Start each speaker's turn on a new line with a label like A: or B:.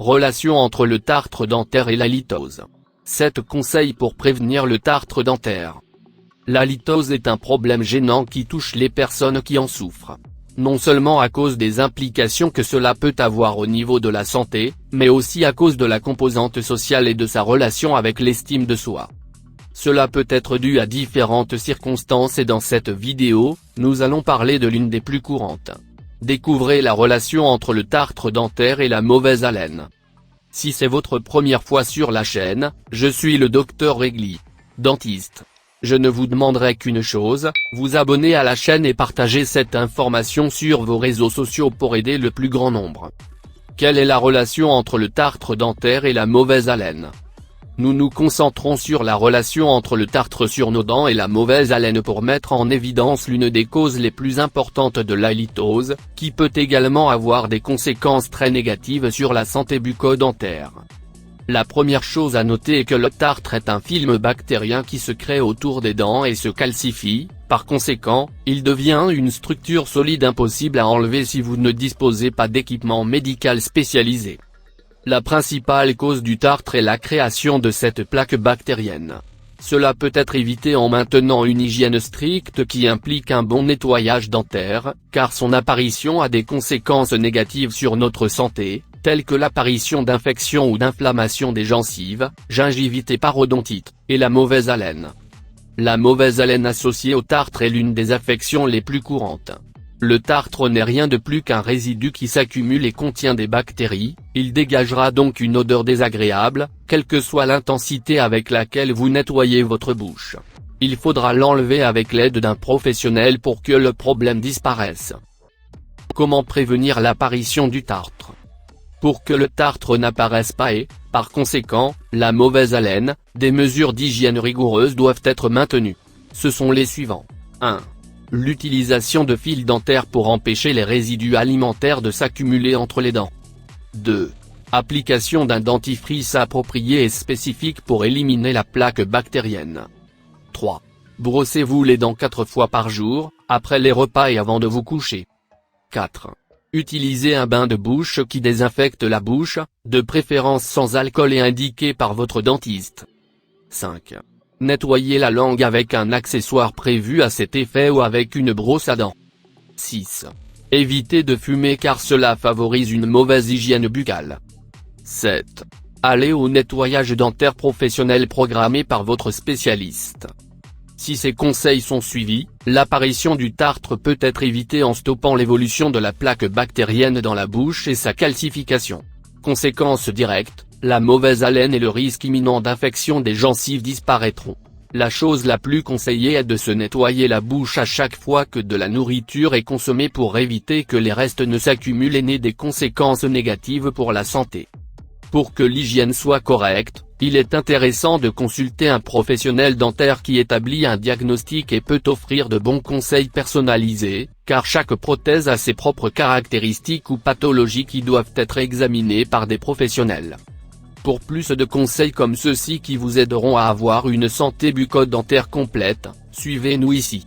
A: Relation entre le tartre dentaire et la litose. 7 conseils pour prévenir le tartre dentaire. La litose est un problème gênant qui touche les personnes qui en souffrent. Non seulement à cause des implications que cela peut avoir au niveau de la santé, mais aussi à cause de la composante sociale et de sa relation avec l'estime de soi. Cela peut être dû à différentes circonstances et dans cette vidéo, nous allons parler de l'une des plus courantes. Découvrez la relation entre le tartre dentaire et la mauvaise haleine. Si c'est votre première fois sur la chaîne, je suis le Dr Regli, dentiste. Je ne vous demanderai qu'une chose, vous abonner à la chaîne et partager cette information sur vos réseaux sociaux pour aider le plus grand nombre. Quelle est la relation entre le tartre dentaire et la mauvaise haleine? Nous nous concentrons sur la relation entre le tartre sur nos dents et la mauvaise haleine pour mettre en évidence l'une des causes les plus importantes de la litose, qui peut également avoir des conséquences très négatives sur la santé bucco-dentaire. La première chose à noter est que le tartre est un film bactérien qui se crée autour des dents et se calcifie, par conséquent, il devient une structure solide impossible à enlever si vous ne disposez pas d'équipement médical spécialisé. La principale cause du tartre est la création de cette plaque bactérienne. Cela peut être évité en maintenant une hygiène stricte qui implique un bon nettoyage dentaire, car son apparition a des conséquences négatives sur notre santé, telles que l'apparition d'infections ou d'inflammation des gencives, gingivite et parodontite, et la mauvaise haleine. La mauvaise haleine associée au tartre est l'une des affections les plus courantes. Le tartre n'est rien de plus qu'un résidu qui s'accumule et contient des bactéries, il dégagera donc une odeur désagréable, quelle que soit l'intensité avec laquelle vous nettoyez votre bouche. Il faudra l'enlever avec l'aide d'un professionnel pour que le problème disparaisse. Comment prévenir l'apparition du tartre? Pour que le tartre n'apparaisse pas et, par conséquent, la mauvaise haleine, des mesures d'hygiène rigoureuses doivent être maintenues. Ce sont les suivants. 1. L'utilisation de fils dentaires pour empêcher les résidus alimentaires de s'accumuler entre les dents. 2. Application d'un dentifrice approprié et spécifique pour éliminer la plaque bactérienne. 3. Brossez-vous les dents 4 fois par jour, après les repas et avant de vous coucher. 4. Utilisez un bain de bouche qui désinfecte la bouche, de préférence sans alcool et indiqué par votre dentiste. 5. Nettoyez la langue avec un accessoire prévu à cet effet ou avec une brosse à dents. 6. Évitez de fumer car cela favorise une mauvaise hygiène buccale. 7. Allez au nettoyage dentaire professionnel programmé par votre spécialiste. Si ces conseils sont suivis, l'apparition du tartre peut être évitée en stoppant l'évolution de la plaque bactérienne dans la bouche et sa calcification. Conséquence directe, la mauvaise haleine et le risque imminent d'infection des gencives disparaîtront. La chose la plus conseillée est de se nettoyer la bouche à chaque fois que de la nourriture est consommée pour éviter que les restes ne s'accumulent et n'aient des conséquences négatives pour la santé. Pour que l'hygiène soit correcte, il est intéressant de consulter un professionnel dentaire qui établit un diagnostic et peut offrir de bons conseils personnalisés, car chaque prothèse a ses propres caractéristiques ou pathologies qui doivent être examinées par des professionnels. Pour plus de conseils comme ceux-ci qui vous aideront à avoir une santé bucco-dentaire complète, suivez-nous ici.